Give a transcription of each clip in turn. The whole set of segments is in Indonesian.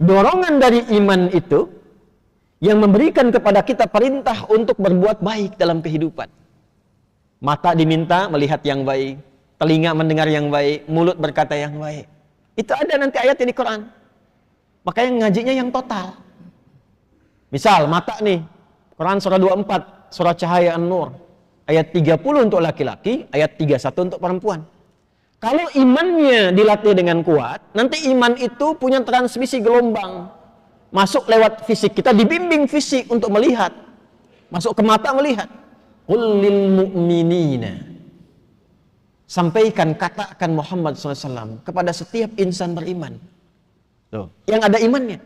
dorongan dari iman itu yang memberikan kepada kita perintah untuk berbuat baik dalam kehidupan. Mata diminta melihat yang baik, telinga mendengar yang baik, mulut berkata yang baik. Itu ada nanti ayatnya di Quran. Makanya ngajinya yang total. Misal mata nih, Quran surah 24, surah Cahaya An-Nur, ayat 30 untuk laki-laki, ayat 31 untuk perempuan. Kalau imannya dilatih dengan kuat, nanti iman itu punya transmisi gelombang. Masuk lewat fisik, kita dibimbing fisik untuk melihat. Masuk ke mata melihat. Qul lil mu'minina. Sampaikan, katakan Muhammad SAW kepada setiap insan beriman. Tuh, yang ada imannya.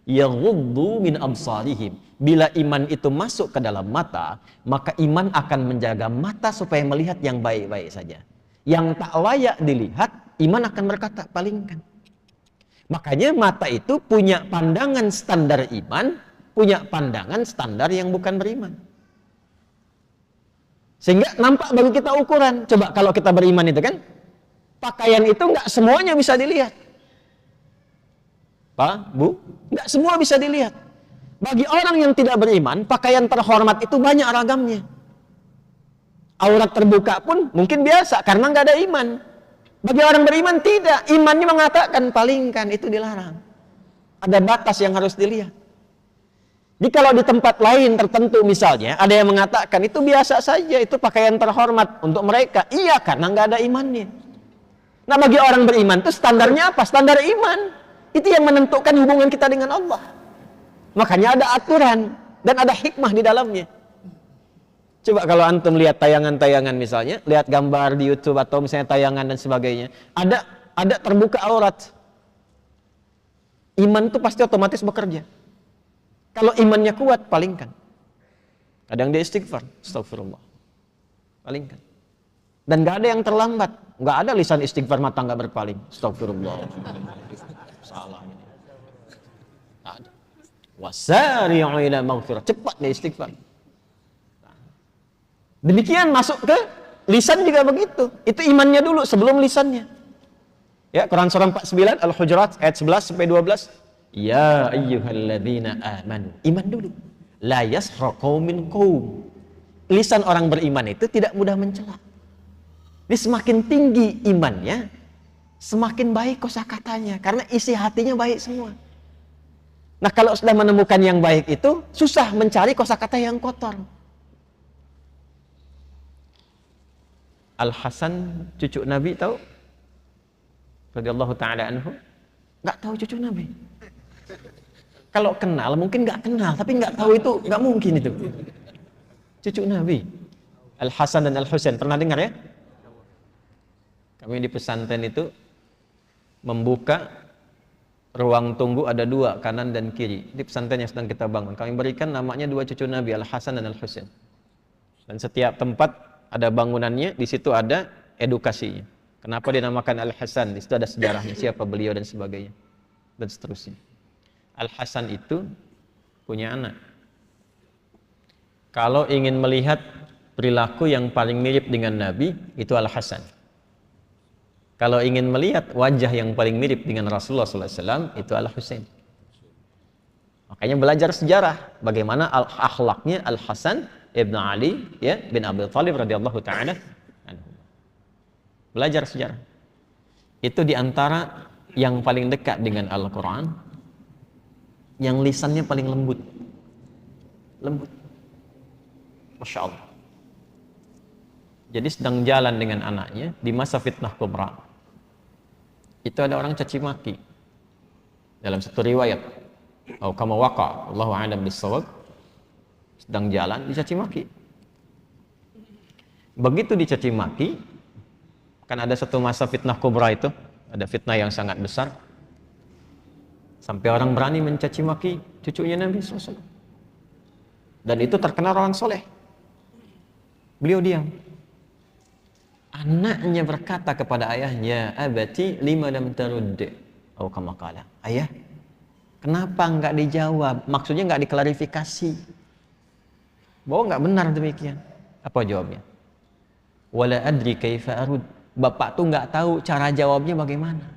Yaghuddu min absarihim. Bila iman itu masuk ke dalam mata, maka iman akan menjaga mata supaya melihat yang baik-baik saja. Yang tak layak dilihat, iman akan berkata, palingkan. Makanya mata itu punya pandangan standar iman, punya pandangan standar yang bukan beriman. Sehingga nampak bagi kita ukuran. Coba kalau kita beriman itu kan, pakaian itu nggak semuanya bisa dilihat. Pak, Bu, nggak semua bisa dilihat. Bagi orang yang tidak beriman, pakaian terhormat itu banyak ragamnya. Aurat terbuka pun mungkin biasa karena nggak ada iman. Bagi orang beriman tidak, imannya mengatakan palingkan, itu dilarang. Ada batas yang harus dilihat. Jadi kalau di tempat lain tertentu misalnya ada yang mengatakan itu biasa saja, itu pakaian terhormat untuk mereka. Iya, karena nggak ada imannya. Nah, bagi orang beriman itu standarnya apa? Standar iman. Itu yang menentukan hubungan kita dengan Allah. Makanya ada aturan dan ada hikmah di dalamnya. Coba kalau antum lihat tayangan-tayangan misalnya, lihat gambar di YouTube atau misalnya tayangan dan sebagainya, ada terbuka aurat. Iman itu pasti otomatis bekerja. Kalau imannya kuat, palingkan. Kadang dia istighfar, astagfirullah. Palingkan. Dan gak ada yang terlambat. Gak ada lisan istighfar mata gak berpaling. Astagfirullah. Salah ini. Ada. Wasari'u ila maghfirah. Cepat dia istighfar. Demikian masuk ke lisan juga begitu. Itu imannya dulu sebelum lisannya. Ya, Quran surah 49 Al-Hujurat ayat 11 sampai 12. Ya ayyuhalladzina amanu. Iman dulu. La yasra qaumin qaum. Lisan orang beriman itu tidak mudah mencela. Ini semakin tinggi imannya, semakin baik kosakatanya karena isi hatinya baik semua. Nah, kalau sudah menemukan yang baik itu susah mencari kosakata yang kotor. Al-Hasan cucu Nabi tahu? Radhiyallahu ta'ala anhu. Nggak tahu cucu Nabi. Kalau kenal mungkin nggak kenal, tapi nggak tahu itu nggak mungkin itu. Cucu Nabi. Al-Hasan dan Al-Husain pernah dengar ya? Kami di pesantren itu membuka ruang tunggu ada dua, kanan dan kiri. Di pesantren yang sedang kita bangun. Kami berikan namanya dua cucu Nabi, Al-Hasan dan Al-Husain. Dan setiap tempat ada bangunannya, di situ ada edukasinya. Kenapa dinamakan Al-Hasan? Di situ ada sejarahnya, siapa beliau dan sebagainya. Dan seterusnya. Al-Hasan itu punya anak. Kalau ingin melihat perilaku yang paling mirip dengan Nabi, itu Al-Hasan. Kalau ingin melihat wajah yang paling mirip dengan Rasulullah SAW, itu Al-Husain. Makanya belajar sejarah, bagaimana akhlaknya Al-Hasan Ibn Ali ya bin Abi Thalib radhiyallahu ta'ala anhu. Belajar sejarah. Itu diantara yang paling dekat dengan Al-Quran, yang lisannya paling lembut. Lembut. Masya Allah. Jadi sedang jalan dengan anaknya di masa fitnah kubra. Itu ada orang caci maki. Dalam satu riwayat, atau kama waqa, Allahu a'lam bis-shawab, sedang jalan dicaci maki. Begitu dicaci maki, kan ada satu masa fitnah kubra itu, ada fitnah yang sangat besar, sampai orang berani mencaci maki cucunya Nabi SAW. Dan itu terkenal orang soleh. Beliau diam. Anaknya berkata kepada ayahnya, abati lima lam tarud, atau kama qala, ayah, kenapa enggak dijawab? Maksudnya enggak diklarifikasi. Bahwa enggak benar demikian. Apa jawabnya? Wala adri kaifa arud. Bapak tuh enggak tahu cara jawabnya bagaimana.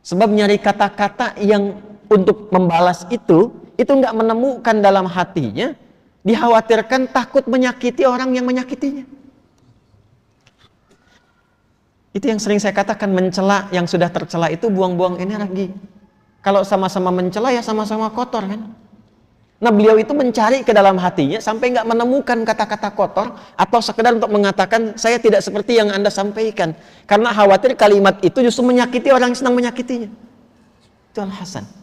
Sebab nyari kata-kata yang untuk membalas itu nggak menemukan dalam hatinya, dikhawatirkan takut menyakiti orang yang menyakitinya. Itu yang sering saya katakan, mencela yang sudah tercela itu buang-buang energi. Kalau sama-sama mencela ya sama-sama kotor kan. Nah, beliau itu mencari ke dalam hatinya sampai nggak menemukan kata-kata kotor atau sekedar untuk mengatakan saya tidak seperti yang Anda sampaikan, karena khawatir kalimat itu justru menyakiti orang yang sedang menyakitinya. Itu Al Hasan.